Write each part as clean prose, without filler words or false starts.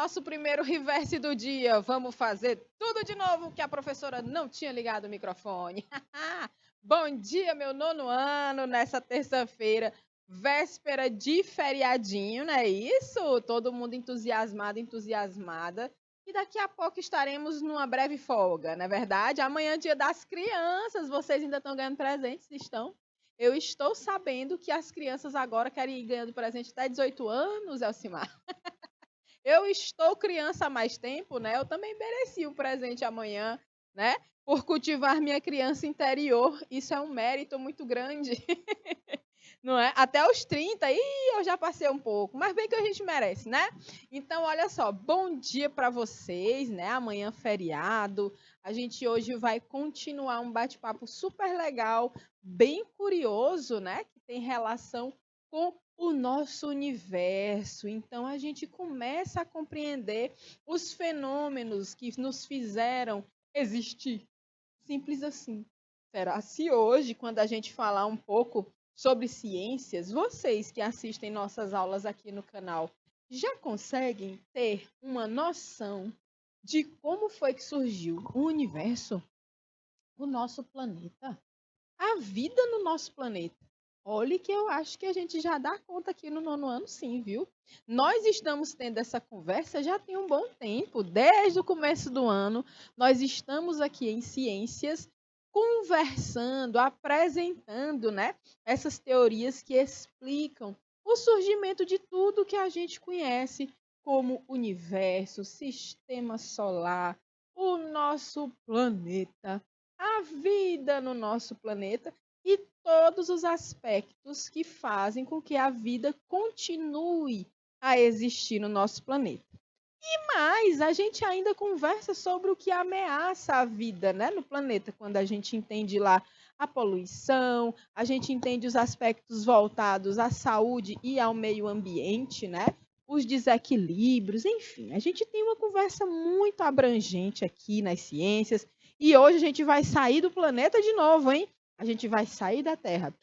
nosso primeiro reverse do dia. Vamos fazer tudo de novo, que a professora não tinha ligado o microfone. Bom dia, meu nono ano, nessa terça-feira, véspera de feriadinho, não é isso? Todo mundo entusiasmado, entusiasmada. E daqui a pouco estaremos numa breve folga, não é verdade? Amanhã é dia das crianças, vocês ainda estão ganhando presentes, estão? Eu estou sabendo que as crianças agora querem ir ganhando presente até 18 anos, Elcimar. Eu estou criança há mais tempo, né? Eu também mereci um presente amanhã, né? Por cultivar minha criança interior. Isso é um mérito muito grande. Não é? Até os 30, eu já passei um pouco, mas bem que a gente merece, né? Então, olha só, bom dia para vocês, né? Amanhã feriado. A gente hoje vai continuar um bate-papo super legal, bem curioso, né? Que tem relação com o nosso universo. Então, a gente começa a compreender os fenômenos que nos fizeram existir. Simples assim. Será se hoje, quando a gente falar um pouco sobre ciências, vocês que assistem nossas aulas aqui no canal já conseguem ter uma noção de como foi que surgiu o universo, o nosso planeta, a vida no nosso planeta? Olhe que eu acho que a gente já dá conta aqui no nono ano, sim, viu? Nós estamos tendo essa conversa já tem um bom tempo, desde o começo do ano. Nós estamos aqui em ciências conversando, apresentando, né, essas teorias que explicam o surgimento de tudo que a gente conhece como universo, sistema solar, o nosso planeta, a vida no nosso planeta e todos os aspectos que fazem com que a vida continue a existir no nosso planeta. Mas a gente ainda conversa sobre o que ameaça a vida, né, no planeta, quando a gente entende lá a poluição, a gente entende os aspectos voltados à saúde e ao meio ambiente, né? Os desequilíbrios, enfim, a gente tem uma conversa muito abrangente aqui nas ciências e hoje a gente vai sair do planeta de novo, hein? A gente vai sair da Terra,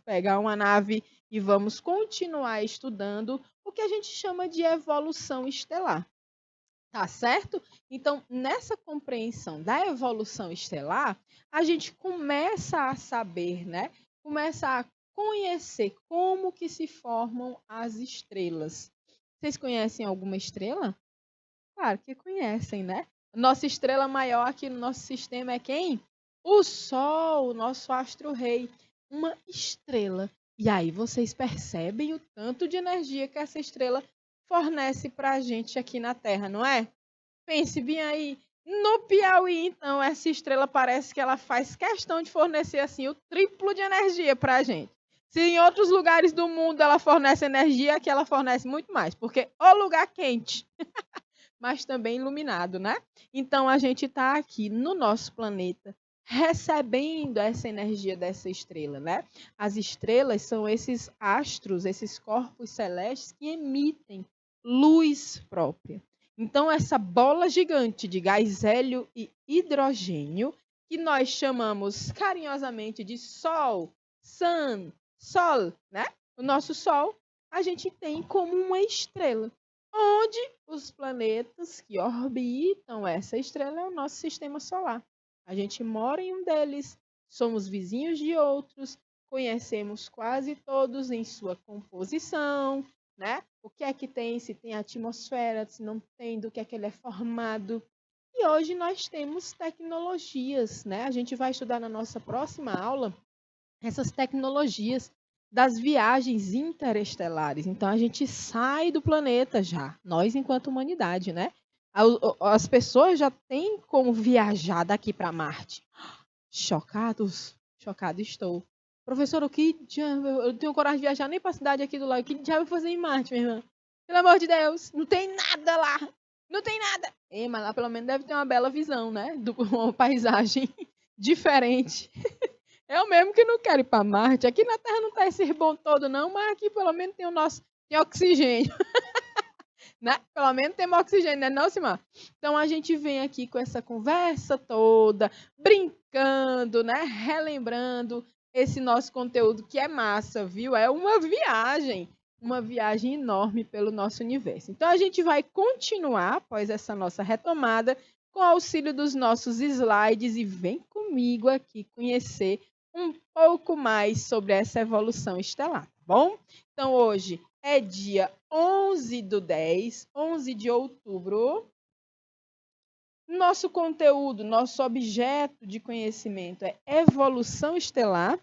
pegar uma nave e vamos continuar estudando o que a gente chama de evolução estelar. Tá certo? Então, nessa compreensão da evolução estelar, a gente começa a saber, né? Começa a conhecer como que se formam as estrelas. Vocês conhecem alguma estrela? Claro que conhecem, né? Nossa estrela maior aqui no nosso sistema é quem? O Sol, o nosso astro-rei. Uma estrela. E aí vocês percebem o tanto de energia que essa estrela fornece para a gente aqui na Terra, não é? Pense bem aí. No Piauí, então, essa estrela parece que ela faz questão de fornecer assim o triplo de energia para a gente. Se em outros lugares do mundo ela fornece energia, aqui ela fornece muito mais, porque o lugar quente, mas também iluminado, né? Então a gente está aqui no nosso planeta recebendo essa energia dessa estrela, né? As estrelas são esses astros, esses corpos celestes que emitem luz própria. Então essa bola gigante de gás hélio e hidrogênio, que nós chamamos carinhosamente de Sol, Sun, Sol, né? O nosso Sol, a gente tem como uma estrela, onde os planetas que orbitam essa estrela é o nosso sistema solar. A gente mora em um deles, somos vizinhos de outros, conhecemos quase todos em sua composição, né? O que é que tem, se tem atmosfera, se não tem, do que é que ele é formado. E hoje nós temos tecnologias, né? A gente vai estudar na nossa próxima aula essas tecnologias das viagens interestelares. Então a gente sai do planeta já, nós enquanto humanidade, né? As pessoas já têm como viajar daqui para Marte. Chocados? Chocado estou. Professor, o que diabo? Eu não tenho coragem de viajar nem para a cidade aqui do lado. O que diabo eu vou fazer em Marte, minha irmã? Pelo amor de Deus, não tem nada lá. Não tem nada. Mas lá pelo menos deve ter uma bela visão, né? Uma paisagem diferente. Eu mesmo que não quero ir para Marte. Aqui na Terra não tá esse bom todo, não, mas aqui pelo menos tem o nosso tem oxigênio. Né? Pelo menos tem oxigênio, né, não, Simar? Então a gente vem aqui com essa conversa toda, brincando, né? Relembrando esse nosso conteúdo que é massa, viu? É uma viagem. uma viagem enorme pelo nosso universo. Então, a gente vai continuar, após essa nossa retomada, com o auxílio dos nossos slides e vem comigo aqui conhecer um pouco mais sobre essa evolução estelar, tá bom? Então, hoje é dia 11/10, 11 de outubro. Nosso conteúdo, nosso objeto de conhecimento é evolução estelar.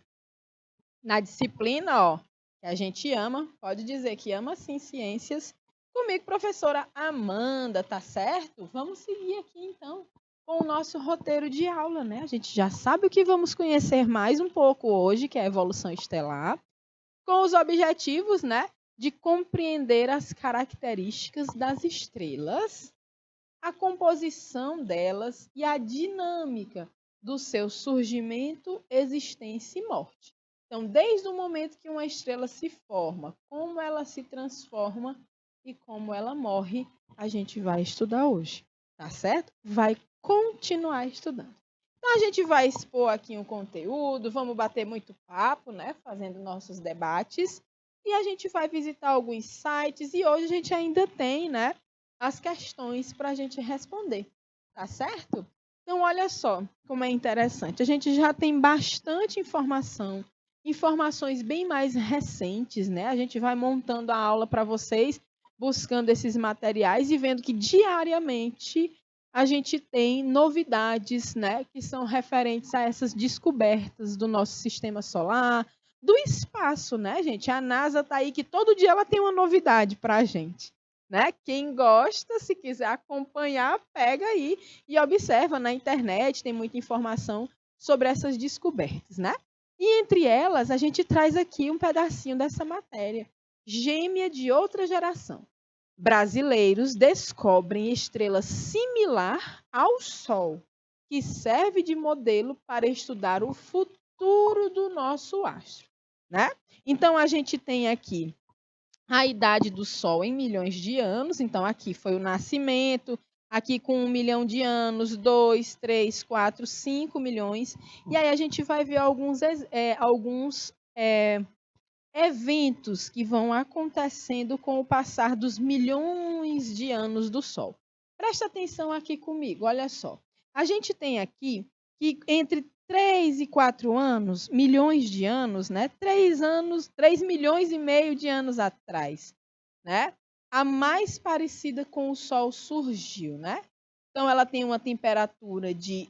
Na disciplina, ó, que a gente ama, pode dizer que ama sim ciências. Comigo, professora Amanda, tá certo? Vamos seguir aqui então com o nosso roteiro de aula, né? A gente já sabe o que vamos conhecer mais um pouco hoje, que é a evolução estelar, com os objetivos, né, de compreender as características das estrelas, a composição delas e a dinâmica do seu surgimento, existência e morte. Então, desde o momento que uma estrela se forma, como ela se transforma e como ela morre, a gente vai estudar hoje, tá certo? Vai continuar estudando. Então, a gente vai expor aqui um conteúdo, vamos bater muito papo, né? Fazendo nossos debates. E a gente vai visitar alguns sites e hoje a gente ainda tem, né, as questões para a gente responder, tá certo? Então, olha só como é interessante. A gente já tem bastante informação, informações bem mais recentes, né? A gente vai montando a aula para vocês, buscando esses materiais e vendo que diariamente a gente tem novidades, né, que são referentes a essas descobertas do nosso sistema solar, do espaço, né, gente? A NASA está aí que todo dia ela tem uma novidade para a gente, né? Quem gosta, se quiser acompanhar, pega aí e observa na internet, tem muita informação sobre essas descobertas, né? E entre elas, a gente traz aqui um pedacinho dessa matéria, gêmea de outra geração. Brasileiros descobrem estrela similar ao Sol, que serve de modelo para estudar o futuro do nosso astro, né? Então, a gente tem aqui a idade do Sol em milhões de anos. Então, aqui foi o nascimento, aqui com 1 milhão de anos, 2, 3, 4, 5 milhões. E aí a gente vai ver alguns eventos que vão acontecendo com o passar dos milhões de anos do Sol. Presta atenção aqui comigo, olha só. A gente tem aqui que entre 3 e 4 anos, milhões de anos, né? 3 milhões e meio de anos atrás, né? A mais parecida com o Sol surgiu, né? Então, ela tem uma temperatura de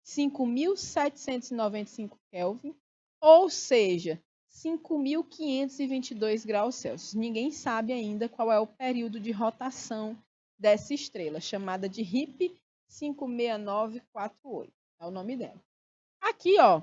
5.795 Kelvin, ou seja, 5.522 graus Celsius. Ninguém sabe ainda qual é o período de rotação dessa estrela, chamada de RIP 56948. É o nome dela. Aqui, ó,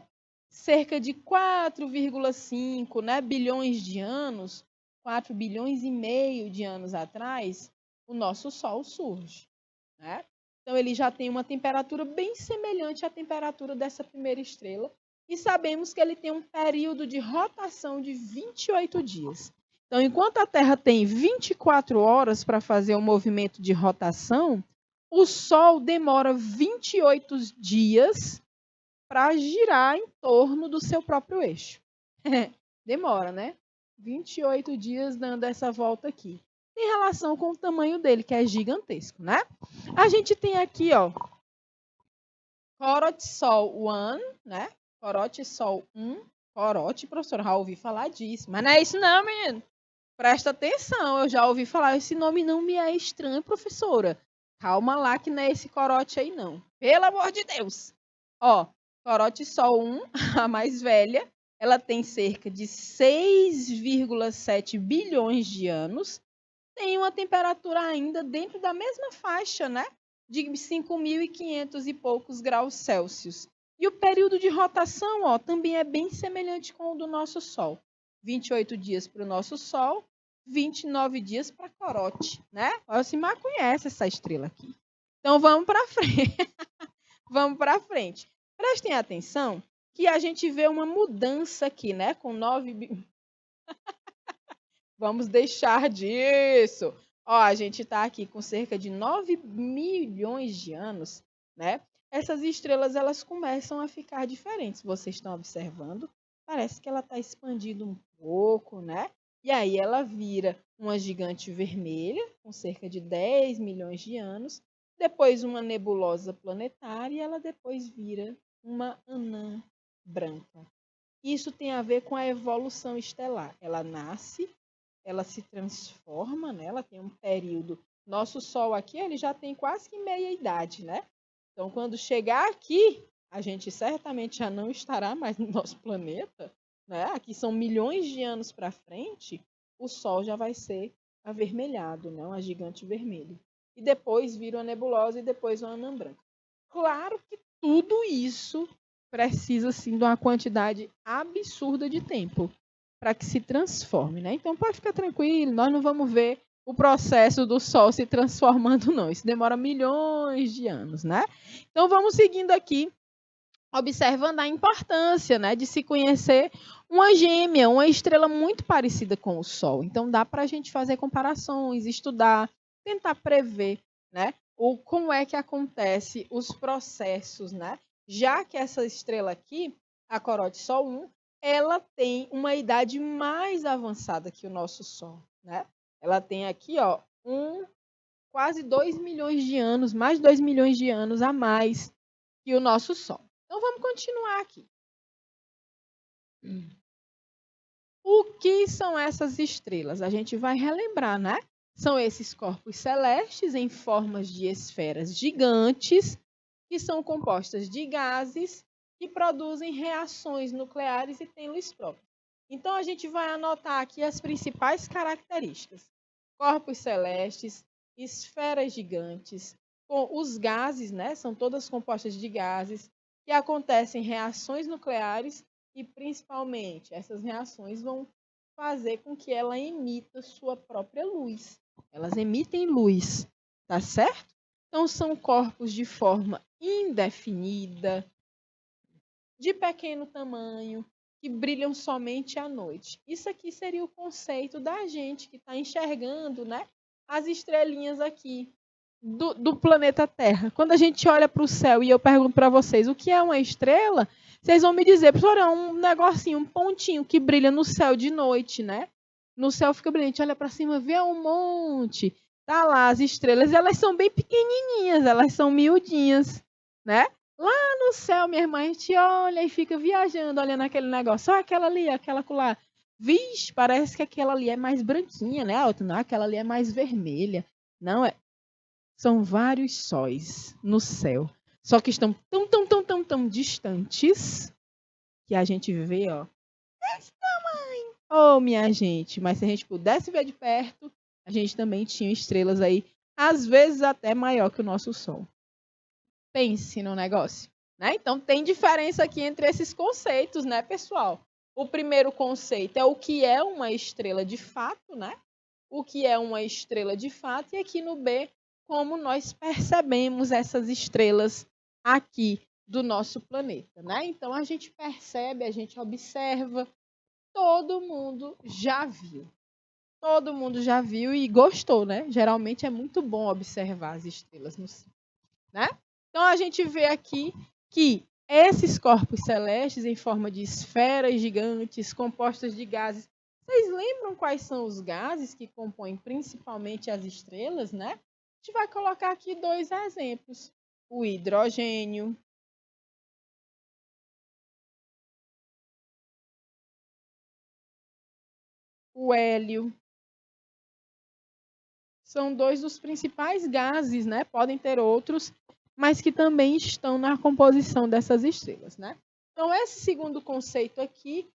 cerca de 4,5, né, bilhões de anos, 4 bilhões e meio de anos atrás, o nosso Sol surge, né? Então, ele já tem uma temperatura bem semelhante à temperatura dessa primeira estrela, e sabemos que ele tem um período de rotação de 28 dias. Então, enquanto a Terra tem 24 horas para fazer o movimento de rotação, o Sol demora 28 dias para girar em torno do seu próprio eixo. Demora, né? 28 dias dando essa volta aqui. Em relação com o tamanho dele, que é gigantesco, né? A gente tem aqui, ó, Corote Sol 1, né? Corote Sol 1. Corote, professor, já ouvi falar disso. Mas não é isso não, menino. Presta atenção, eu já ouvi falar. Esse nome não me é estranho, professora. Calma lá que não é esse corote aí, não. Pelo amor de Deus. Ó, Corote Sol 1, a mais velha, ela tem cerca de 6,7 bilhões de anos. Tem uma temperatura ainda dentro da mesma faixa, né? De 5.500 e poucos graus Celsius. E o período de rotação, ó, também é bem semelhante com o do nosso Sol. 28 dias para o nosso Sol, 29 dias para Corote, né? O Alcimar conhece essa estrela aqui. Então vamos para frente. Vamos para frente. Prestem atenção que a gente vê uma mudança aqui, né? Com 9... Vamos deixar disso. Ó, a gente está aqui com cerca de 9 milhões de anos, né? Essas estrelas, elas começam a ficar diferentes. Vocês estão observando? Parece que ela está expandindo um pouco, né? E aí ela vira uma gigante vermelha, com cerca de 10 milhões de anos, depois uma nebulosa planetária e ela depois vira uma anã branca. Isso tem a ver com a evolução estelar. Ela nasce, ela se transforma, né? Ela tem um período. Nosso Sol aqui, ele já tem quase que meia idade, né? Então, quando chegar aqui, a gente certamente já não estará mais no nosso planeta, né? Aqui são milhões de anos para frente, o Sol já vai ser avermelhado, né? Uma gigante vermelha. E depois vira uma nebulosa e depois uma anã branca. Claro que tudo isso precisa, sim, de uma quantidade absurda de tempo para que se transforme, né? Então, pode ficar tranquilo, nós não vamos ver o processo do Sol se transformando, não. Isso demora milhões de anos, né? Então, vamos seguindo aqui, observando a importância, né, de se conhecer uma gêmea, uma estrela muito parecida com o Sol. Então, dá para a gente fazer comparações, estudar, tentar prever, né, como é que acontece os processos, né? Já que essa estrela aqui, a coroa de Sol 1, ela tem uma idade mais avançada que o nosso Sol, né? Ela tem aqui, ó, quase 2 milhões de anos, mais de 2 milhões de anos a mais que o nosso Sol. Então, vamos continuar aqui. O que são essas estrelas? A gente vai relembrar, né? São esses corpos celestes em formas de esferas gigantes, que são compostas de gases que produzem reações nucleares e têm luz própria. Então, a gente vai anotar aqui as principais características. Corpos celestes, esferas gigantes, com os gases, né? São todas compostas de gases, que acontecem reações nucleares e, principalmente, essas reações vão fazer com que ela emita sua própria luz. Elas emitem luz, tá certo? Então, são corpos de forma indefinida, de pequeno tamanho, que brilham somente à noite. Isso aqui seria o conceito da gente que está enxergando, né, as estrelinhas aqui do planeta Terra. Quando a gente olha para o céu e eu pergunto para vocês o que é uma estrela, vocês vão me dizer, professor, é um negocinho, um pontinho que brilha no céu de noite, né? No céu fica brilhante, olha para cima, vê um monte. Tá lá as estrelas, elas são bem pequenininhas, elas são miudinhas, né? Lá no céu, minha irmã, a gente olha e fica viajando, olhando aquele negócio. Só aquela ali, aquela lá. Vixe, parece que aquela ali é mais branquinha, né? A outra não, aquela ali é mais vermelha. Não, são vários sóis no céu. Só que estão tão distantes que a gente vê, ó. Desse tamanho. Oh, minha gente. Mas se a gente pudesse ver de perto, a gente também tinha estrelas aí, às vezes até maior que o nosso Sol. Pense no negócio, né? Então, tem diferença aqui entre esses conceitos, né, pessoal? O primeiro conceito é o que é uma estrela de fato, né? O que é uma estrela de fato, e aqui no B, como nós percebemos essas estrelas aqui do nosso planeta, né? Então, a gente percebe, a gente observa, todo mundo já viu. Todo mundo já viu e gostou, né? Geralmente é muito bom observar as estrelas no céu, né? Então, a gente vê aqui que esses corpos celestes em forma de esferas gigantes compostas de gases. Vocês lembram quais são os gases que compõem principalmente as estrelas, né? A gente vai colocar aqui 2 exemplos. O hidrogênio, o hélio. São 2 dos principais gases, né? Podem ter outros, mas que também estão na composição dessas estrelas, né? Então, esse segundo conceito aqui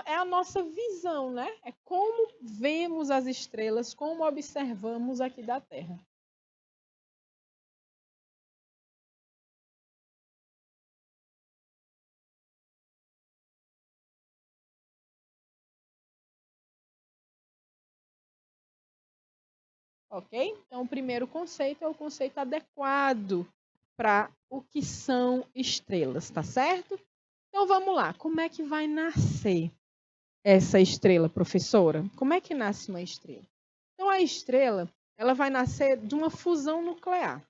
é a nossa visão, né? É como vemos as estrelas, como observamos aqui da Terra. Ok? Então, o primeiro conceito é o conceito adequado para o que são estrelas, tá certo? Então, vamos lá. Como é que vai nascer essa estrela, professora? Como é que nasce uma estrela? Então, a estrela, ela vai nascer de uma fusão nuclear.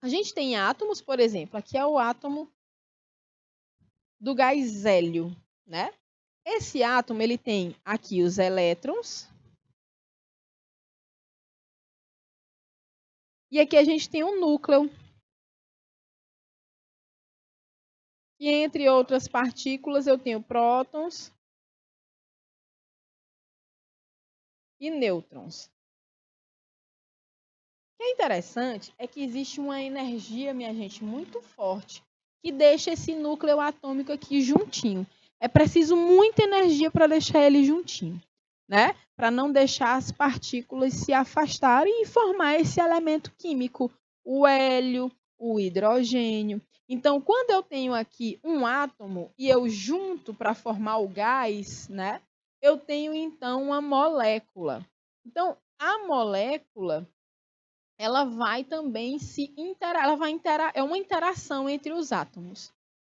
A gente tem átomos, por exemplo, aqui é o átomo do gás hélio, né? esse átomo ele tem aqui os elétrons. E aqui a gente tem um núcleo. E entre outras partículas eu tenho prótons e nêutrons. O que é interessante é que existe uma energia, minha gente, muito forte, que deixa esse núcleo atômico aqui juntinho. É preciso muita energia para deixar ele juntinho, né? Para não deixar as partículas se afastarem e formar esse elemento químico, o hélio, o hidrogênio. Então, quando eu tenho aqui um átomo e eu junto para formar o gás, né? Eu tenho então uma molécula. Então, a molécula ela vai também é uma interação entre os átomos.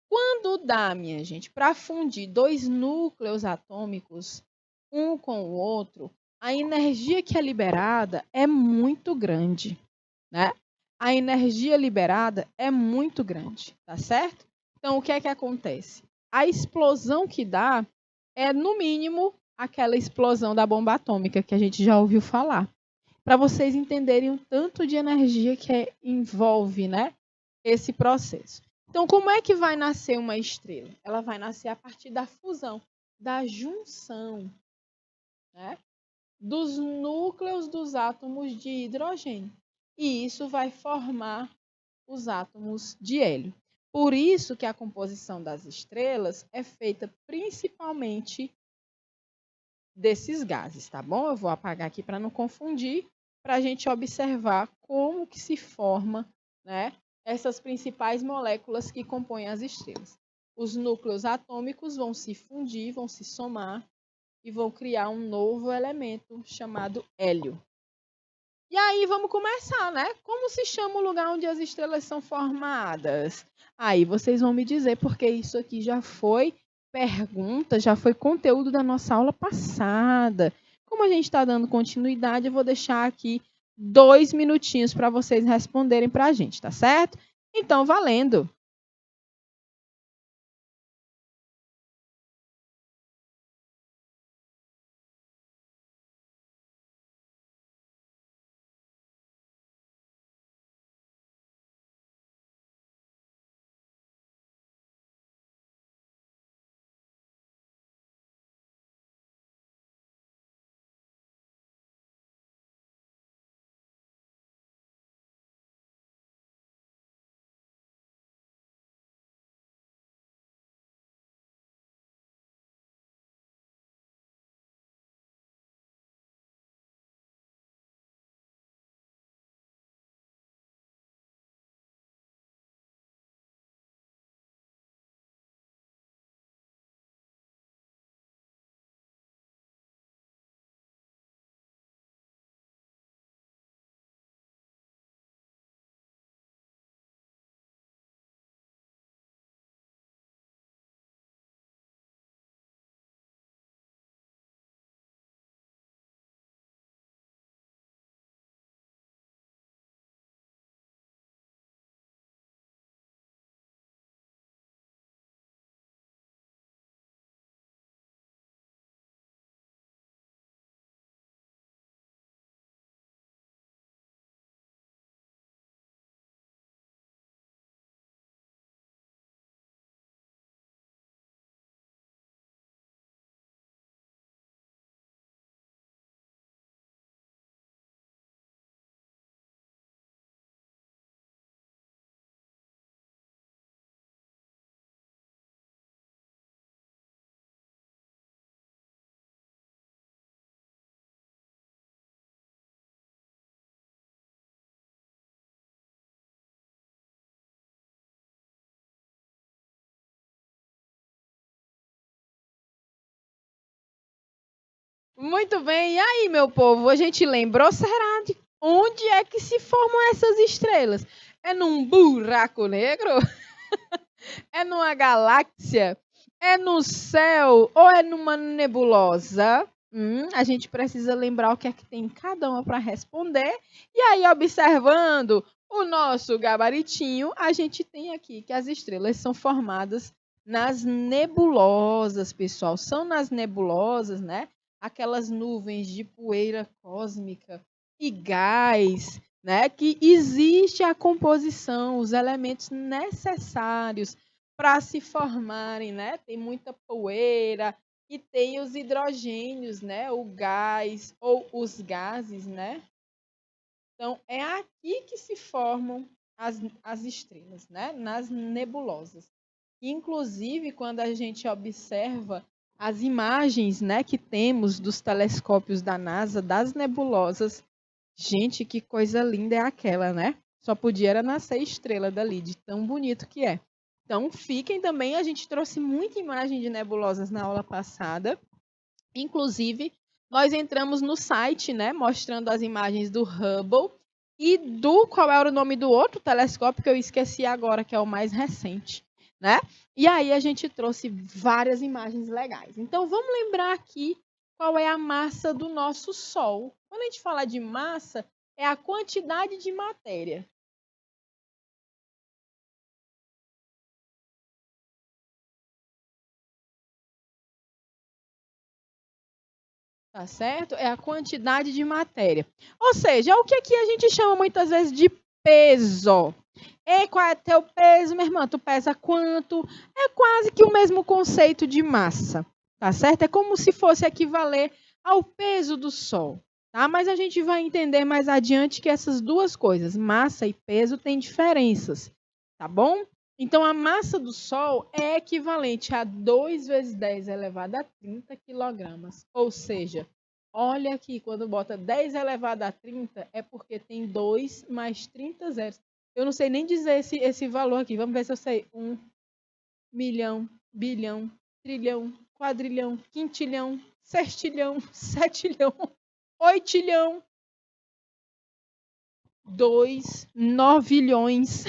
Quando dá, minha gente, para fundir dois núcleos atômicos, um com o outro, a energia que é liberada é muito grande, né? A energia liberada é muito grande, tá certo? Então, o que é que acontece? A explosão que dá é, no mínimo, aquela explosão da bomba atômica que a gente já ouviu falar. Para vocês entenderem o tanto de energia que envolve, né, esse processo. Então, como é que vai nascer uma estrela? Ela vai nascer a partir da fusão, da junção, né, dos núcleos dos átomos de hidrogênio. E isso vai formar os átomos de hélio. Por isso que a composição das estrelas é feita principalmente desses gases, tá bom? Eu vou apagar aqui para não confundir, para a gente observar como que se forma, né, essas principais moléculas que compõem as estrelas. Os núcleos atômicos vão se fundir, vão se somar e vão criar um novo elemento chamado hélio. E aí vamos começar, né? Como se chama o lugar onde as estrelas são formadas? Aí vocês vão me dizer, porque isso aqui já foi pergunta, já foi conteúdo da nossa aula passada. Como a gente está dando continuidade, eu vou deixar aqui 2 minutinhos para vocês responderem para a gente, tá certo? Então, valendo! Muito bem, e aí, meu povo? A gente lembrou, será, de onde é que se formam essas estrelas? É num buraco negro? É numa galáxia? É no céu? Ou é numa nebulosa? A gente precisa lembrar o que é que tem cada uma para responder. E aí, observando o nosso gabaritinho, a gente tem aqui que as estrelas são formadas nas nebulosas, pessoal. São nas nebulosas, né? Aquelas nuvens de poeira cósmica e gás, né? Que existe a composição, os elementos necessários para se formarem, né? Tem muita poeira e tem os hidrogênios, né? O gás ou os gases, né? Então, é aqui que se formam as estrelas, né? Nas nebulosas. Inclusive, quando a gente observa as imagens, né, que temos dos telescópios da NASA, das nebulosas, gente, que coisa linda é aquela, né? Só podia era nascer estrela dali, de tão bonito que é. Então, fiquem também, a gente trouxe muita imagem de nebulosas na aula passada. Inclusive, nós entramos no site, né, mostrando as imagens do Hubble e do qual era o nome do outro telescópio que eu esqueci agora, que é o mais recente, né? E aí a gente trouxe várias imagens legais. Então vamos lembrar aqui qual é a massa do nosso Sol. Quando a gente fala de massa, é a quantidade de matéria. Tá certo? É a quantidade de matéria. Ou seja, é o que aqui a gente chama muitas vezes de peso. E qual é teu peso, minha irmã? Tu pesa quanto? É quase que o mesmo conceito de massa, tá certo? É como se fosse equivaler ao peso do Sol, tá? Mas a gente vai entender mais adiante que essas duas coisas, massa e peso, têm diferenças, tá bom? Então, a massa do Sol é equivalente a 2 vezes 10 elevado a 30 quilogramas. Ou seja, olha aqui, quando bota 10 elevado a 30, é porque tem 2 mais 30 zeros. Eu não sei nem dizer esse valor aqui. Vamos ver se eu sei. 1 milhão, bilhão, trilhão, quadrilhão, quintilhão, sextilhão, setilhão, oitilhão, 2 novilhões.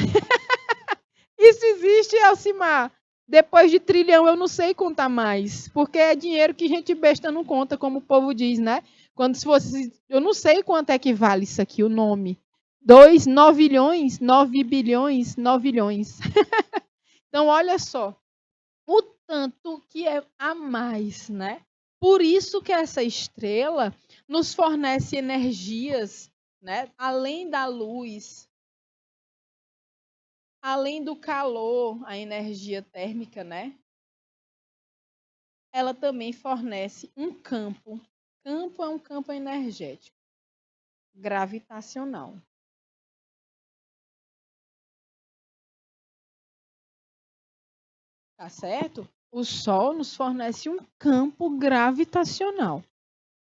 Isso existe, Alcimar. Depois de trilhão, eu não sei contar mais. Porque é dinheiro que gente besta não conta, como o povo diz, né? Quando se fosse. Eu não sei quanto é que vale isso aqui, o nome. 2 novilhões, 9 bilhões, novilhões. Então, olha só, o tanto que é a mais, né? Por isso que essa estrela nos fornece energias, né? Além da luz, além do calor, a energia térmica, né? Ela também fornece um campo. Campo é um campo energético, gravitacional. Tá certo? O Sol nos fornece um campo gravitacional.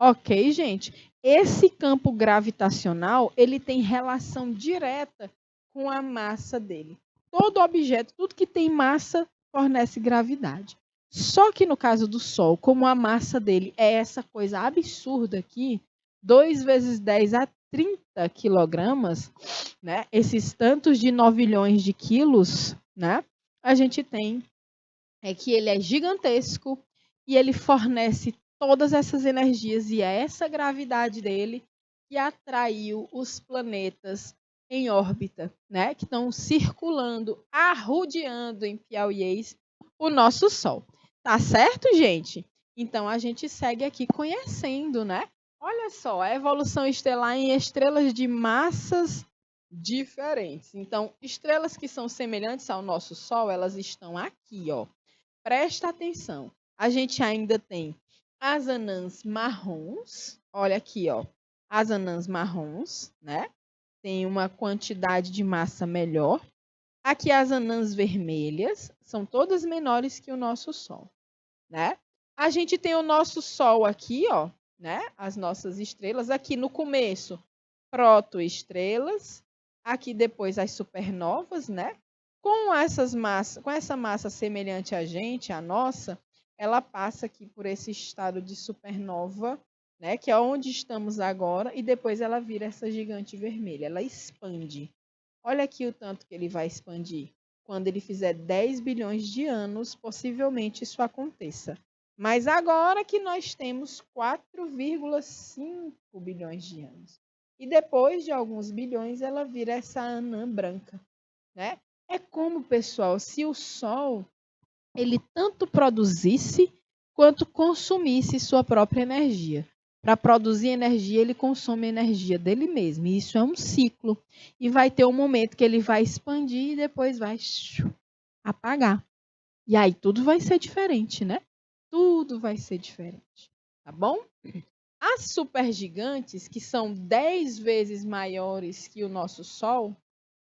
Ok, gente? Esse campo gravitacional, ele tem relação direta com a massa dele. Todo objeto, tudo que tem massa, fornece gravidade. Só que no caso do Sol, como a massa dele é essa coisa absurda aqui, 2 vezes 10 a 30 quilogramas, né? Esses tantos de novilhões de quilos, né? A gente tem que ele é gigantesco e ele fornece todas essas energias e é essa gravidade dele que atraiu os planetas em órbita, né, que estão circulando, arrodeando em piauiês o nosso Sol. Tá certo, gente? Então a gente segue aqui conhecendo, né? Olha só, a evolução estelar em estrelas de massas diferentes. Então, estrelas que são semelhantes ao nosso Sol, elas estão aqui, ó. Presta atenção. A gente ainda tem as anãs marrons. Olha aqui, ó. As anãs marrons, né? Tem uma quantidade de massa melhor. Aqui as anãs vermelhas, são todas menores que o nosso Sol, né? A gente tem o nosso Sol aqui, ó, né? As nossas estrelas aqui no começo, protoestrelas, aqui depois as supernovas, né? Com essa massa semelhante a gente, a nossa, ela passa aqui por esse estado de supernova, né, que é onde estamos agora, e depois ela vira essa gigante vermelha, ela expande. Olha aqui o tanto que ele vai expandir. Quando ele fizer 10 bilhões de anos, possivelmente isso aconteça. Mas agora que nós temos 4,5 bilhões de anos. E depois de alguns bilhões, ela vira essa anã branca, né? É como, pessoal, se o Sol ele tanto produzisse quanto consumisse sua própria energia. Para produzir energia, ele consome energia dele mesmo. E isso é um ciclo. E vai ter um momento que ele vai expandir e depois vai apagar. E aí tudo vai ser diferente, né? Tudo vai ser diferente. Tá bom? As supergigantes, que são 10 vezes maiores que o nosso Sol,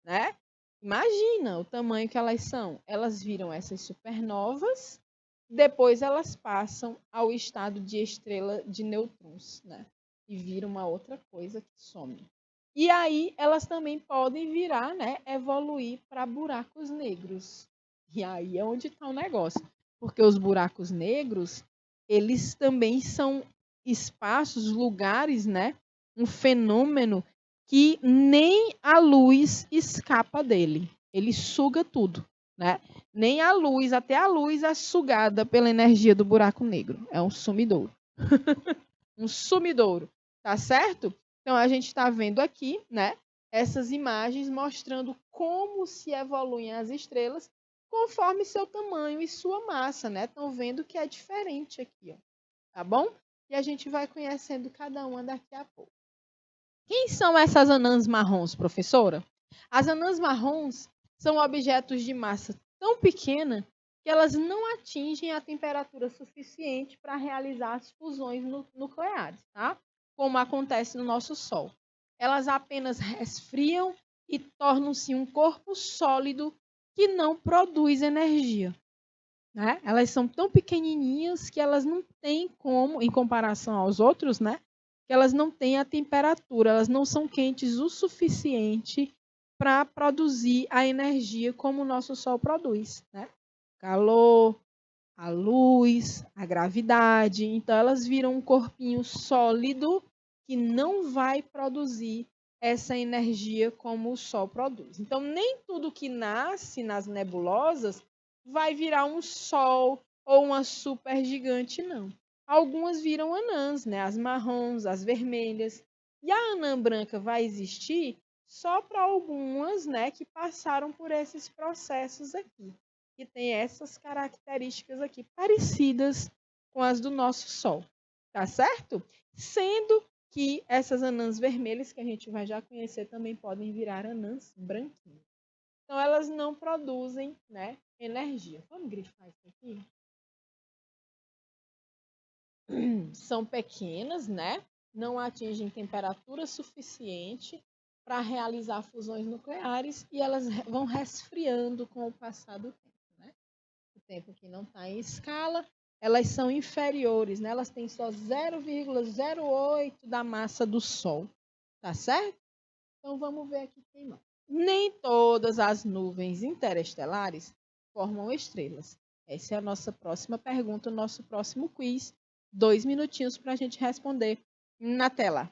né? Imagina o tamanho que elas são. Elas viram essas supernovas, depois elas passam ao estado de estrela de nêutrons, né? E viram uma outra coisa que some. E aí elas também podem virar, né? Evoluir para buracos negros. E aí é onde está o negócio. Porque os buracos negros, eles também são espaços, lugares, né? Um fenômeno que nem a luz escapa dele. Ele suga tudo, né? Nem a luz, até a luz é sugada pela energia do buraco negro. É um sumidouro. Um sumidouro, tá certo? Então a gente está vendo aqui, né? Essas imagens mostrando como se evoluem as estrelas conforme seu tamanho e sua massa, né? Estão vendo que é diferente aqui, ó, tá bom? E a gente vai conhecendo cada uma daqui a pouco. Quem são essas anãs marrons, professora? As anãs marrons são objetos de massa tão pequena que elas não atingem a temperatura suficiente para realizar as fusões nucleares, tá? Como acontece no nosso Sol. Elas apenas resfriam e tornam-se um corpo sólido que não produz energia, né? Elas são tão pequenininhas que elas não têm como, em comparação aos outros, né? Que elas não têm a temperatura, elas não são quentes o suficiente para produzir a energia como o nosso Sol produz, né? Calor, a luz, a gravidade. Então, elas viram um corpinho sólido que não vai produzir essa energia como o Sol produz. Então, nem tudo que nasce nas nebulosas vai virar um Sol ou uma supergigante, não. Algumas viram anãs, né? As marrons, as vermelhas. E a anã branca vai existir só para algumas, né, que passaram por esses processos aqui, que tem essas características aqui parecidas com as do nosso Sol, tá certo? Sendo que essas anãs vermelhas, que a gente vai já conhecer, também podem virar anãs branquinhas. Então, elas não produzem, né, energia. Vamos grifar isso aqui? São pequenas, né? Não atingem temperatura suficiente para realizar fusões nucleares e elas vão resfriando com o passar do tempo, né? O tempo que não está em escala, elas são inferiores, né? Elas têm só 0,08 da massa do Sol, tá certo? Então vamos ver aqui quem mais. Nem todas as nuvens interestelares formam estrelas. Essa é a nossa próxima pergunta, o nosso próximo quiz. 2 minutinhos para a gente responder na tela.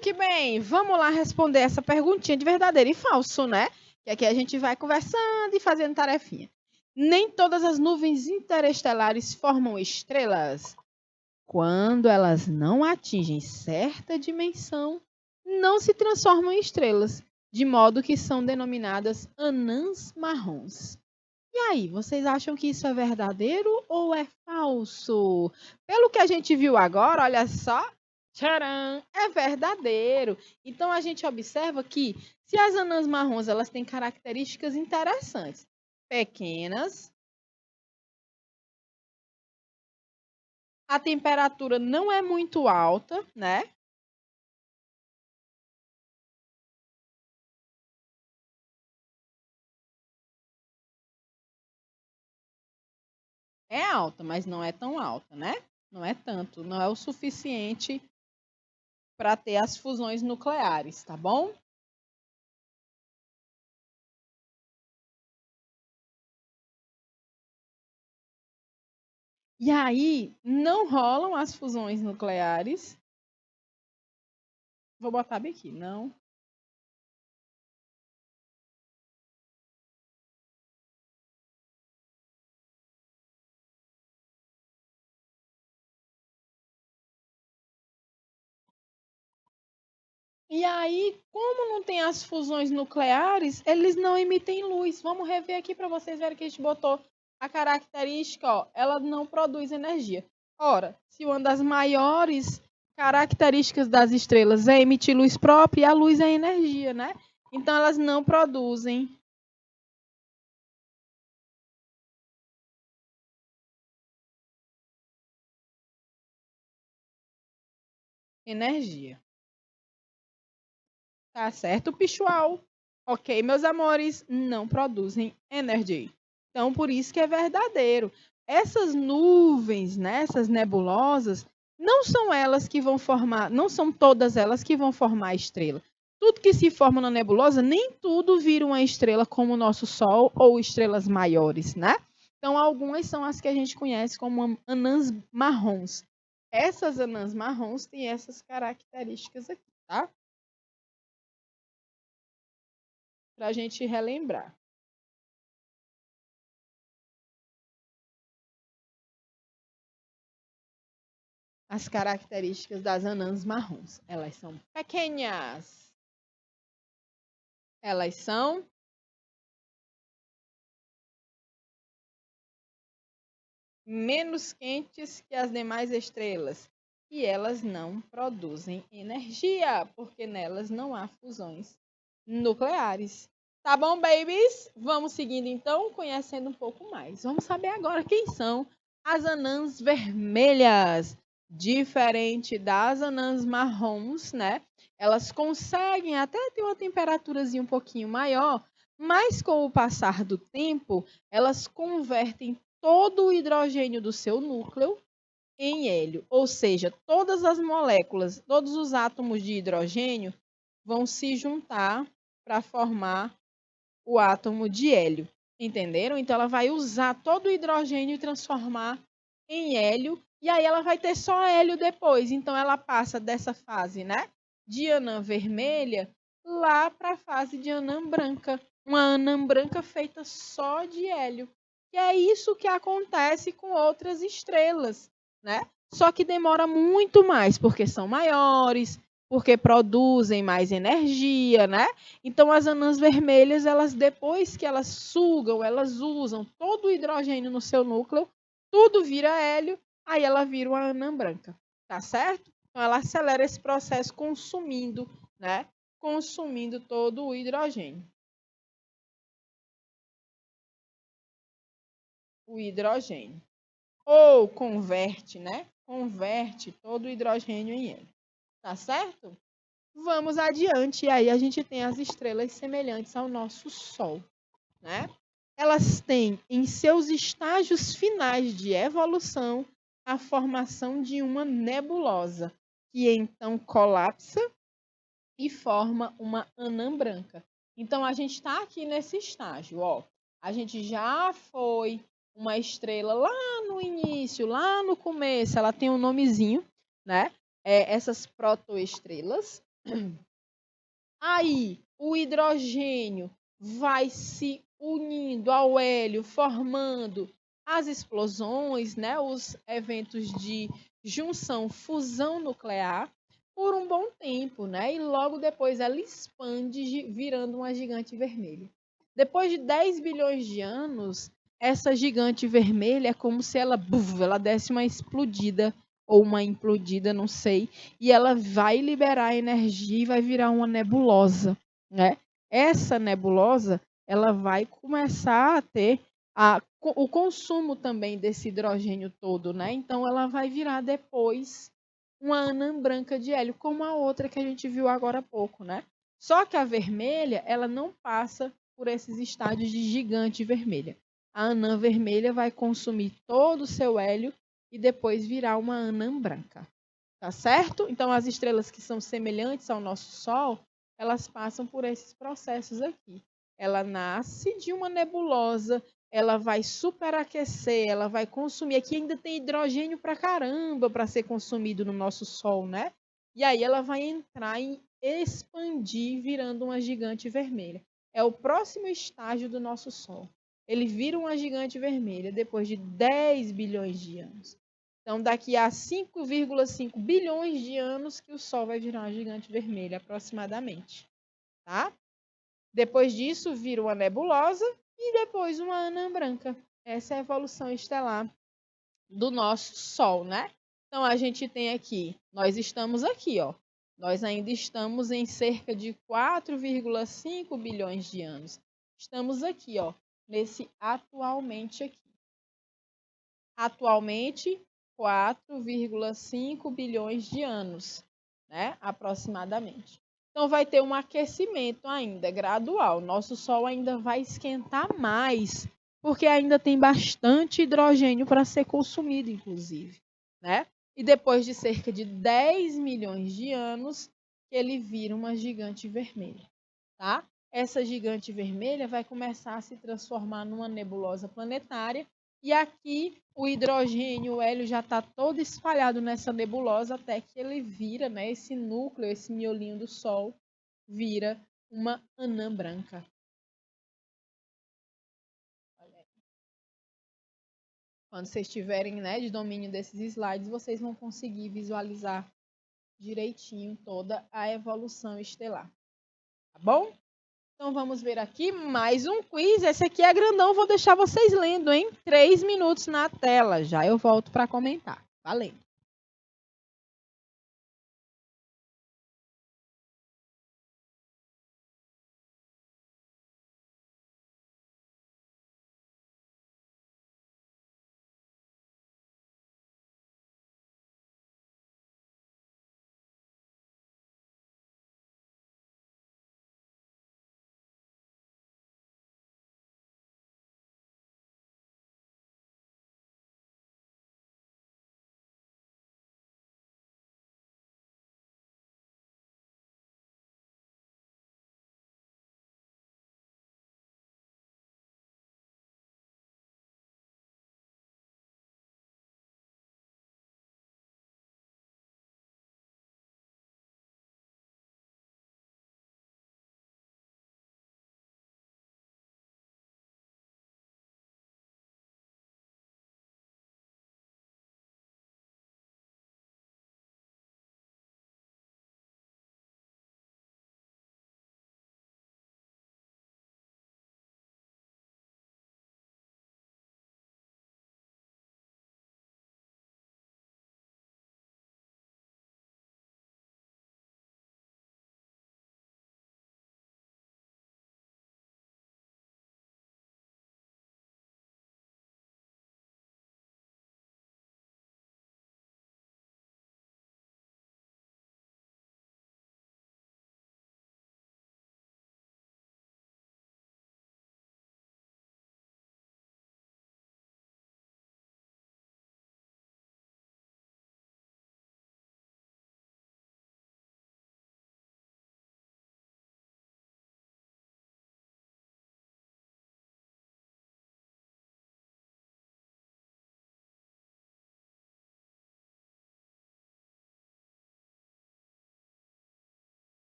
que bem. Vamos lá responder essa perguntinha de verdadeiro e falso, né? Que aqui a gente vai conversando e fazendo tarefinha. Nem todas as nuvens interestelares formam estrelas. Quando elas não atingem certa dimensão, não se transformam em estrelas, de modo que são denominadas anãs marrons. E aí, vocês acham que isso é verdadeiro ou é falso? Pelo que a gente viu agora, olha só, tcharam, é verdadeiro. Então a gente observa que se as anãs marrons elas têm características interessantes, pequenas, a temperatura não é muito alta, né? É alta, mas não é tão alta, né? Não é tanto, não é o suficiente para ter as fusões nucleares, tá bom? E aí, não rolam as fusões nucleares. Vou botar bem aqui, não. E aí, como não tem as fusões nucleares, eles não emitem luz. Vamos rever aqui para vocês verem que a gente botou a característica, ó, ela não produz energia. Ora, se uma das maiores características das estrelas é emitir luz própria, e a luz é energia, né? Então elas não produzem energia. Tá certo, pessoal? Ok, meus amores, não produzem energia. Então, por isso que é verdadeiro. Essas nuvens, né, essas nebulosas, não são elas que vão formar, não são todas elas que vão formar a estrela. Tudo que se forma na nebulosa, nem tudo vira uma estrela como o nosso Sol ou estrelas maiores, né? Então, algumas são as que a gente conhece como anãs marrons. Essas anãs marrons têm essas características aqui, tá? Para a gente relembrar. As características das anãs marrons. Elas são pequenas. Elas são menos quentes que as demais estrelas. E elas não produzem energia, porque nelas não há fusões nucleares. Tá bom, babies? Vamos seguindo então, conhecendo um pouco mais. Vamos saber agora quem são as anãs vermelhas. Diferente das anãs marrons, né? Elas conseguem até ter uma temperaturazinha um pouquinho maior, mas com o passar do tempo, elas convertem todo o hidrogênio do seu núcleo em hélio, ou seja, todas as moléculas, todos os átomos de hidrogênio vão se juntar para formar o átomo de hélio. Entenderam? Então ela vai usar todo o hidrogênio e transformar em hélio, e aí ela vai ter só hélio depois. Então ela passa dessa fase, né, de anã vermelha lá para a fase de anã branca, uma anã branca feita só de hélio. E é isso que acontece com outras estrelas, né? Só que demora muito mais, porque são maiores, porque produzem mais energia, né? Então as anãs vermelhas, elas depois que elas sugam, elas usam todo o hidrogênio no seu núcleo, tudo vira hélio, aí ela vira uma anã branca, tá certo? Então ela acelera esse processo consumindo, né? Consumindo todo o hidrogênio. O hidrogênio. Ou converte, né? Converte todo o hidrogênio em hélio. Tá certo? Vamos adiante. E aí a gente tem as estrelas semelhantes ao nosso Sol, né? Elas têm em seus estágios finais de evolução a formação de uma nebulosa, que então colapsa e forma uma anã branca. Então a gente está aqui nesse estágio, ó. A gente já foi uma estrela lá no início, lá no começo, ela tem um nomezinho, né? Essas protoestrelas. Aí o hidrogênio vai se unindo ao hélio, formando as explosões, né, os eventos de junção, fusão nuclear, por um bom tempo, né? E logo depois ela expande, virando uma gigante vermelha. Depois de 10 bilhões de anos, essa gigante vermelha é como se ela desse uma explodida ou uma implodida, não sei, e ela vai liberar energia e vai virar uma nebulosa, né? Essa nebulosa, ela vai começar a ter o consumo também desse hidrogênio todo, né? Então ela vai virar depois uma anã branca de hélio, como a outra que a gente viu agora há pouco, né? Só que a vermelha, ela não passa por esses estágios de gigante vermelha. A anã vermelha vai consumir todo o seu hélio e depois virar uma anã branca. Tá certo? Então, as estrelas que são semelhantes ao nosso Sol, elas passam por esses processos aqui. Ela nasce de uma nebulosa, ela vai superaquecer, ela vai consumir. Aqui ainda tem hidrogênio para caramba para ser consumido no nosso Sol, né? E aí ela vai entrar em expandir, virando uma gigante vermelha. É o próximo estágio do nosso Sol. Ele vira uma gigante vermelha depois de 10 bilhões de anos. Então, daqui a 5,5 bilhões de anos que o Sol vai virar uma gigante vermelha, aproximadamente. Tá? Depois disso, vira uma nebulosa e depois uma anã branca. Essa é a evolução estelar do nosso Sol, né? Então, a gente tem aqui, nós estamos aqui, ó. Nós ainda estamos em cerca de 4,5 bilhões de anos. Estamos aqui, ó, nesse atualmente aqui. Atualmente, 4,5 bilhões de anos, né? Aproximadamente. Então, vai ter um aquecimento ainda gradual. Nosso Sol ainda vai esquentar mais, porque ainda tem bastante hidrogênio para ser consumido, inclusive, né? E depois de cerca de 10 milhões de anos, ele vira uma gigante vermelha, tá? Essa gigante vermelha vai começar a se transformar numa nebulosa planetária e aqui o hidrogênio, o hélio já está todo espalhado nessa nebulosa até que ele vira, né, esse núcleo, esse miolinho do Sol, vira uma anã branca. Quando vocês tiverem, né, de domínio desses slides, vocês vão conseguir visualizar direitinho toda a evolução estelar. Tá bom? Então vamos ver aqui mais um quiz. Esse aqui é grandão, vou deixar vocês lendo, hein? 3 minutos na tela. Já eu volto para comentar. Valendo!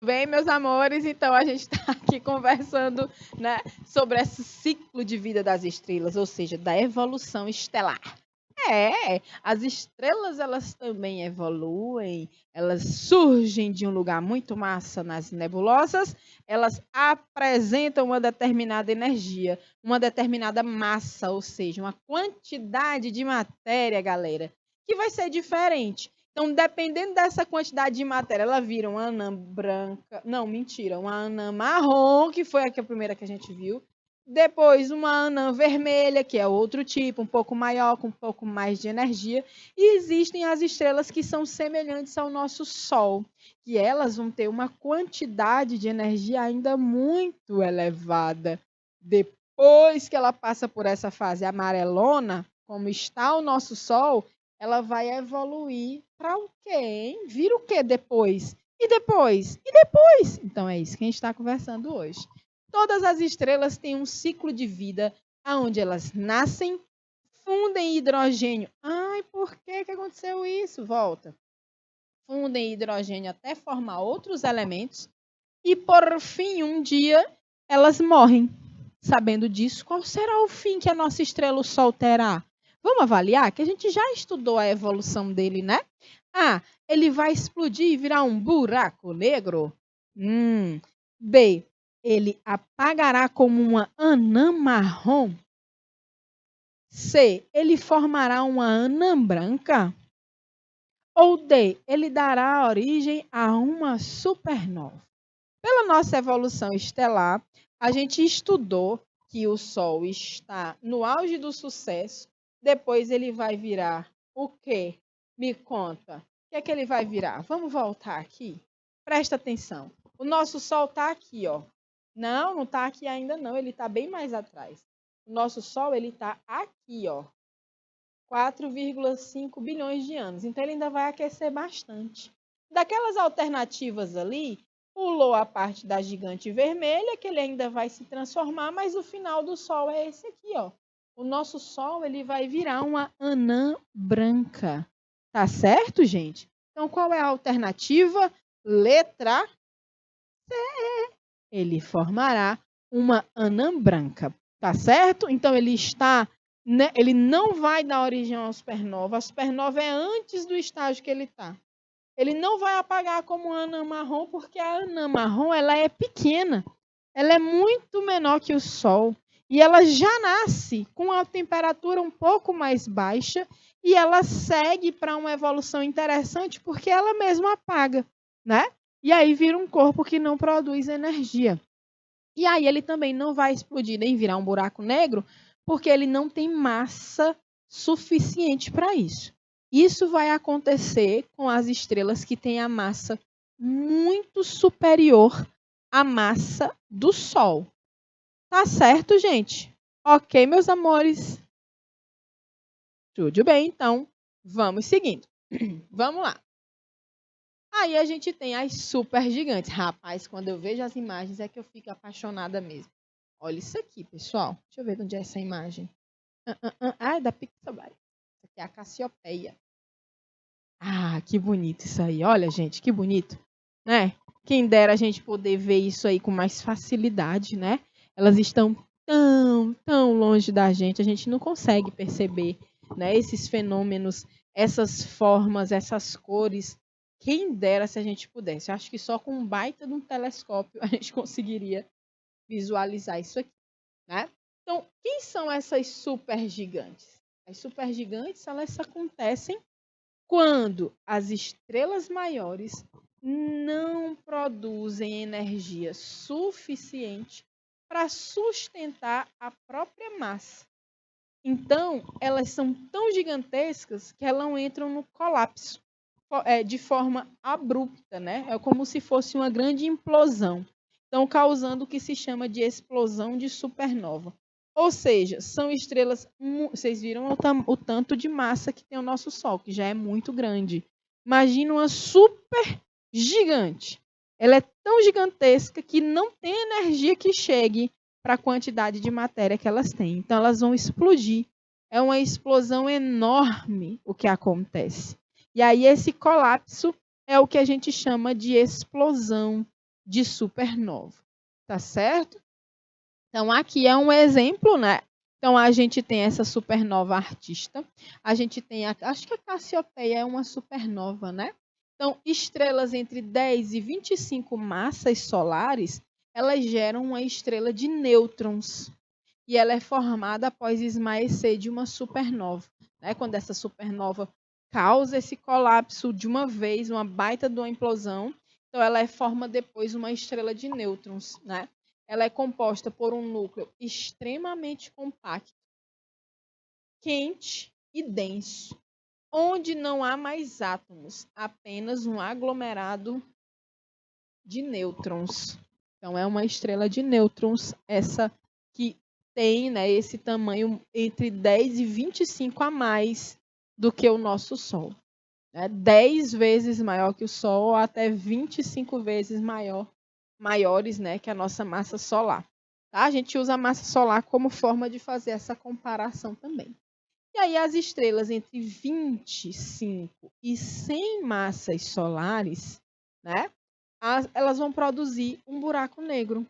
Bem, meus amores, então a gente está aqui conversando, né, sobre esse ciclo de vida das estrelas, ou seja, da evolução estelar. As estrelas elas também evoluem, elas surgem de um lugar muito massa nas nebulosas, elas apresentam uma determinada energia, uma determinada massa, ou seja, uma quantidade de matéria, galera, que vai ser diferente. Então, dependendo dessa quantidade de matéria, ela vira uma anã branca. Não, mentira, uma anã marrom, que foi a primeira que a gente viu. Depois, uma anã vermelha, que é outro tipo, um pouco maior, com um pouco mais de energia. E existem as estrelas que são semelhantes ao nosso Sol, que elas vão ter uma quantidade de energia ainda muito elevada. Depois que ela passa por essa fase amarelona, como está o nosso Sol, ela vai evoluir para o quê, hein? Vira o quê depois? E depois? E depois? Então é isso que a gente está conversando hoje. Todas as estrelas têm um ciclo de vida onde elas nascem, fundem hidrogênio. Ai, por que aconteceu isso? Volta. Fundem hidrogênio até formar outros elementos e, por fim, um dia, elas morrem. Sabendo disso, qual será o fim que a nossa estrela, o Sol, terá? Vamos avaliar, que a gente já estudou a evolução dele, né? Ele vai explodir e virar um buraco negro? B, ele apagará como uma anã marrom? C, ele formará uma anã branca? Ou D, ele dará origem a uma supernova? Pela nossa evolução estelar, a gente estudou que o Sol está no auge do sucesso, depois ele vai virar o quê? Me conta. O que ele vai virar? Vamos voltar aqui? Presta atenção. O nosso Sol está aqui, ó. Não está aqui ainda não, ele está bem mais atrás. O nosso Sol, ele está aqui, ó. 4,5 bilhões de anos. Então, ele ainda vai aquecer bastante. Daquelas alternativas ali, pulou a parte da gigante vermelha, que ele ainda vai se transformar, mas o final do Sol é esse aqui, ó. O nosso Sol, ele vai virar uma anã branca. Tá certo, gente? Então, qual é a alternativa? Letra C. Ele formará uma anã branca. Tá certo? Então, ele não vai dar origem a uma supernova. A supernova é antes do estágio que ele está. Ele não vai apagar como a anã marrom, porque a anã marrom ela é pequena. Ela é muito menor que o Sol. E ela já nasce com a temperatura um pouco mais baixa e ela segue para uma evolução interessante porque ela mesma apaga, né? E aí vira um corpo que não produz energia. E aí ele também não vai explodir nem virar um buraco negro, porque ele não tem massa suficiente para isso. Isso vai acontecer com as estrelas que têm a massa muito superior à massa do Sol. Tá certo, gente? Ok, meus amores? Tudo bem, então vamos seguindo. Vamos lá. Aí a gente tem as supergigantes. Rapaz, quando eu vejo as imagens é que eu fico apaixonada mesmo. Olha isso aqui, pessoal. Deixa eu ver onde é essa imagem. É da Pixabay. Isso aqui é a Cassiopeia. Que bonito isso aí. Olha, gente, que bonito. Né? Quem dera a gente poder ver isso aí com mais facilidade, né? Elas estão tão longe da gente, a gente não consegue perceber, né, esses fenômenos, essas formas, essas cores. Quem dera se a gente pudesse. Eu acho que só com um baita de um telescópio a gente conseguiria visualizar isso aqui, né? Então, quem são essas supergigantes? As supergigantes, elas acontecem quando as estrelas maiores não produzem energia suficiente para sustentar a própria massa. Então, elas são tão gigantescas que elas entram no colapso de forma abrupta, né? É como se fosse uma grande implosão. Então, causando o que se chama de explosão de supernova. Ou seja, são estrelas. Vocês viram o tanto de massa que tem o nosso Sol, que já é muito grande. Imagina uma super gigante. Ela é tão gigantesca que não tem energia que chegue para a quantidade de matéria que elas têm. Então, elas vão explodir. É uma explosão enorme o que acontece. E aí, esse colapso é o que a gente chama de explosão de supernova, tá certo? Então, aqui é um exemplo, né? Então, a gente tem essa supernova artista, a gente tem, acho que a Cassiopeia é uma supernova, né? Então, estrelas entre 10 e 25 massas solares, elas geram uma estrela de nêutrons. E ela é formada após esmaecer de uma supernova, né? Quando essa supernova causa esse colapso de uma vez, uma baita de uma implosão, então ela forma depois uma estrela de nêutrons, né? Ela é composta por um núcleo extremamente compacto, quente e denso, onde não há mais átomos, apenas um aglomerado de nêutrons. Então é uma estrela de nêutrons, essa que tem, né, esse tamanho entre 10 e 25 a mais do que o nosso Sol. 10 vezes maior que o Sol, ou até 25 vezes maiores, né, que a nossa massa solar. Tá? A gente usa a massa solar como forma de fazer essa comparação também. E aí as estrelas entre 25 e 100 massas solares, né, elas vão produzir um buraco negro,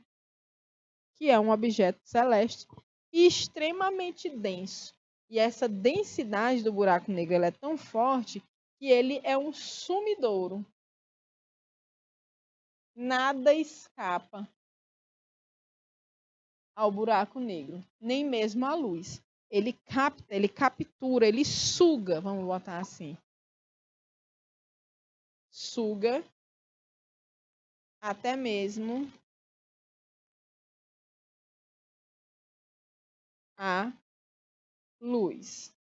que é um objeto celeste extremamente denso. E essa densidade do buraco negro ela é tão forte que ele é um sumidouro. Nada escapa ao buraco negro, nem mesmo a luz. Ele capta, ele captura, ele suga, vamos botar assim. Suga até mesmo a luz.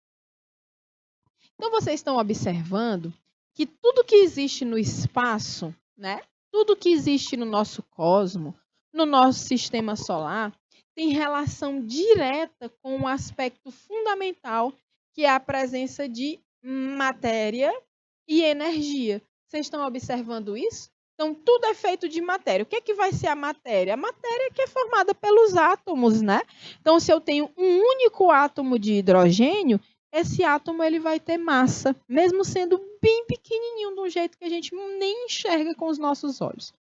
Então vocês estão observando que tudo que existe no espaço, né? Tudo que existe no nosso cosmos, no nosso sistema solar, tem relação direta com um aspecto fundamental, que é a presença de matéria e energia. Vocês estão observando isso? Então, tudo é feito de matéria. O que é que vai ser a matéria? A matéria que é formada pelos átomos, né? Então, se eu tenho um único átomo de hidrogênio, esse átomo ele vai ter massa, mesmo sendo bem pequenininho, de um jeito que a gente nem enxerga com os nossos olhos.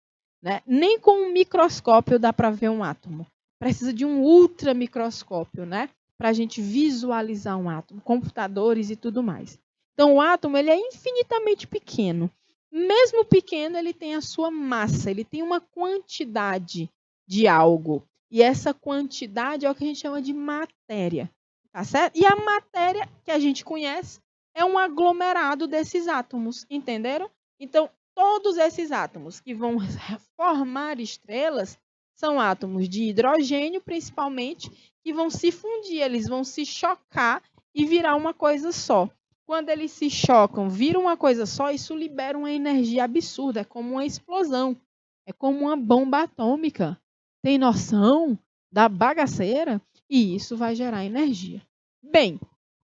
Né? Nem com um microscópio dá para ver um átomo. Precisa de um ultramicroscópio, né? Para a gente visualizar um átomo, computadores e tudo mais. Então, o átomo ele é infinitamente pequeno. Mesmo pequeno, ele tem a sua massa, ele tem uma quantidade de algo. E essa quantidade é o que a gente chama de matéria. Tá certo? E a matéria que a gente conhece é um aglomerado desses átomos, entenderam? Então, todos esses átomos que vão formar estrelas são átomos de hidrogênio, principalmente, que vão se fundir, eles vão se chocar e virar uma coisa só. Quando eles se chocam, viram uma coisa só, isso libera uma energia absurda, é como uma explosão, é como uma bomba atômica. Tem noção da bagaceira? E isso vai gerar energia. Bem,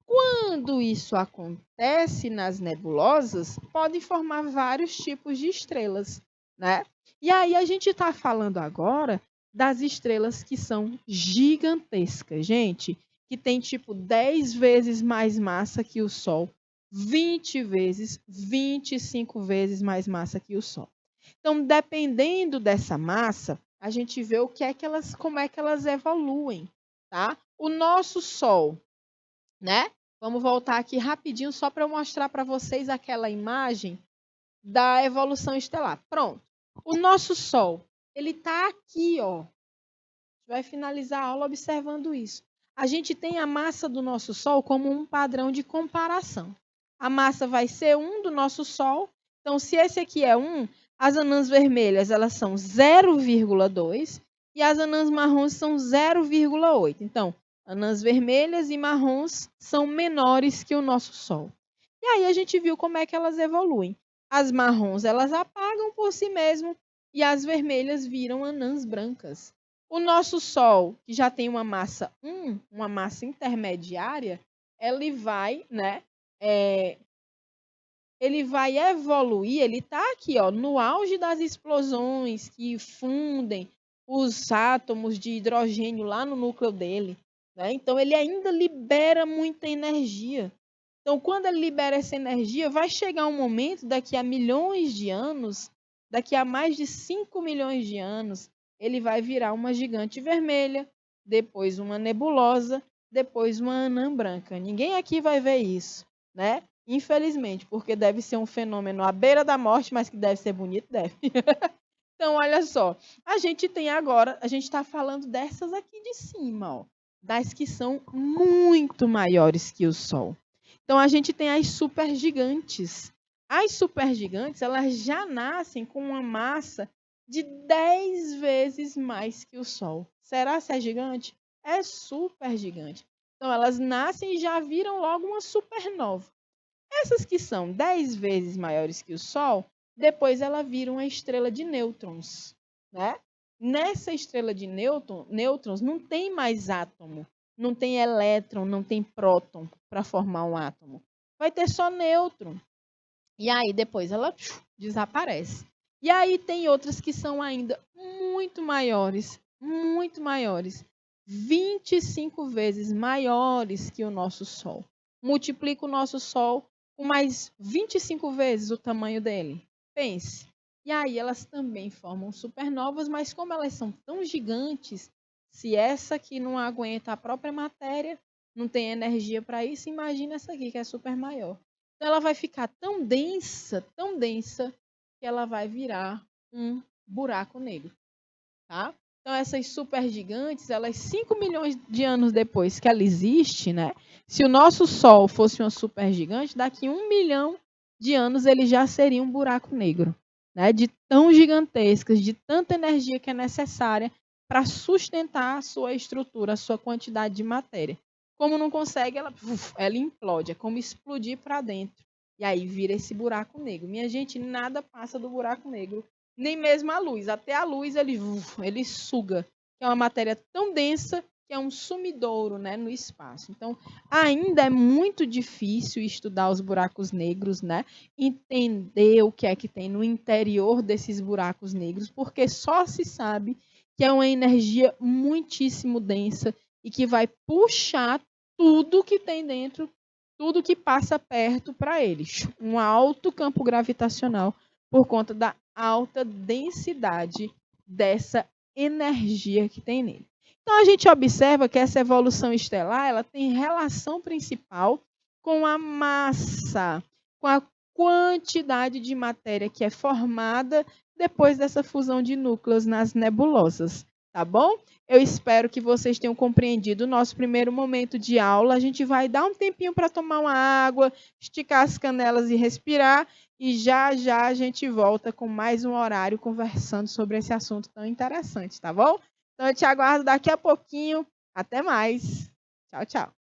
quando isso acontece nas nebulosas, pode formar vários tipos de estrelas, né? E aí a gente está falando agora das estrelas que são gigantescas, gente, que tem tipo 10 vezes mais massa que o Sol, 20 vezes, 25 vezes mais massa que o Sol. Então, dependendo dessa massa, a gente vê o que é que elas, como é que elas evoluem, tá? O nosso Sol, né? Vamos voltar aqui rapidinho só para eu mostrar para vocês aquela imagem da evolução estelar. Pronto. O nosso Sol, ele está aqui, ó. A gente vai finalizar a aula observando isso. A gente tem a massa do nosso Sol como um padrão de comparação. A massa vai ser 1 do nosso Sol. Então, se esse aqui é 1, as anãs vermelhas elas são 0,2 e as anãs marrons são 0,8. Então, anãs vermelhas e marrons são menores que o nosso Sol. E aí a gente viu como é que elas evoluem. As marrons elas apagam por si mesmo e as vermelhas viram anãs brancas. O nosso Sol, que já tem uma massa 1, uma massa intermediária, ele vai, né? Ele vai evoluir, ele está aqui, ó, no auge das explosões que fundem os átomos de hidrogênio lá no núcleo dele. Né? Então, ele ainda libera muita energia. Então, quando ele libera essa energia, vai chegar um momento, daqui a milhões de anos, daqui a mais de 5 milhões de anos, ele vai virar uma gigante vermelha, depois uma nebulosa, depois uma anã branca. Ninguém aqui vai ver isso, né? Infelizmente, porque deve ser um fenômeno à beira da morte, mas que deve ser bonito, deve. Então, olha só, a gente tem agora, a gente está falando dessas aqui de cima, ó, das que são muito maiores que o Sol. Então, a gente tem as supergigantes. As supergigantes, elas já nascem com uma massa de 10 vezes mais que o Sol. Será que é gigante? É supergigante. Então, elas nascem e já viram logo uma supernova. Essas que são 10 vezes maiores que o Sol, depois ela vira uma estrela de nêutrons, né? Nessa estrela de nêutrons não tem mais átomo, não tem elétron, não tem próton para formar um átomo. Vai ter só nêutron. E aí depois ela desaparece. E aí tem outras que são ainda muito maiores, 25 vezes maiores que o nosso Sol. Multiplica o nosso Sol com mais 25 vezes o tamanho dele. Pense. E aí elas também formam supernovas, mas como elas são tão gigantes, se essa aqui não aguenta a própria matéria, não tem energia para isso, imagina essa aqui que é super maior. Então ela vai ficar tão densa, que ela vai virar um buraco negro, tá? Então essas supergigantes, elas 5 milhões de anos depois que ela existe, né? Se o nosso Sol fosse uma supergigante, daqui 1 milhão de anos ele já seria um buraco negro, né? De tão gigantescas, de tanta energia que é necessária para sustentar a sua estrutura, a sua quantidade de matéria. Como não consegue, ela implode, é como explodir para dentro. E aí vira esse buraco negro. Minha gente, nada passa do buraco negro, nem mesmo a luz. Até a luz ele suga, que é uma matéria tão densa que é um sumidouro, né, no espaço. Então, ainda é muito difícil estudar os buracos negros, né? Entender o que é que tem no interior desses buracos negros, porque só se sabe que é uma energia muitíssimo densa e que vai puxar tudo que tem dentro, tudo que passa perto para eles. Um alto campo gravitacional por conta da alta densidade dessa energia que tem nele. Então, a gente observa que essa evolução estelar ela tem relação principal com a massa, com a quantidade de matéria que é formada depois dessa fusão de núcleos nas nebulosas, tá bom? Eu espero que vocês tenham compreendido o nosso primeiro momento de aula. A gente vai dar um tempinho para tomar uma água, esticar as canelas e respirar. E já já a gente volta com mais um horário conversando sobre esse assunto tão interessante, tá bom? Então eu te aguardo daqui a pouquinho. Até mais. Tchau, tchau.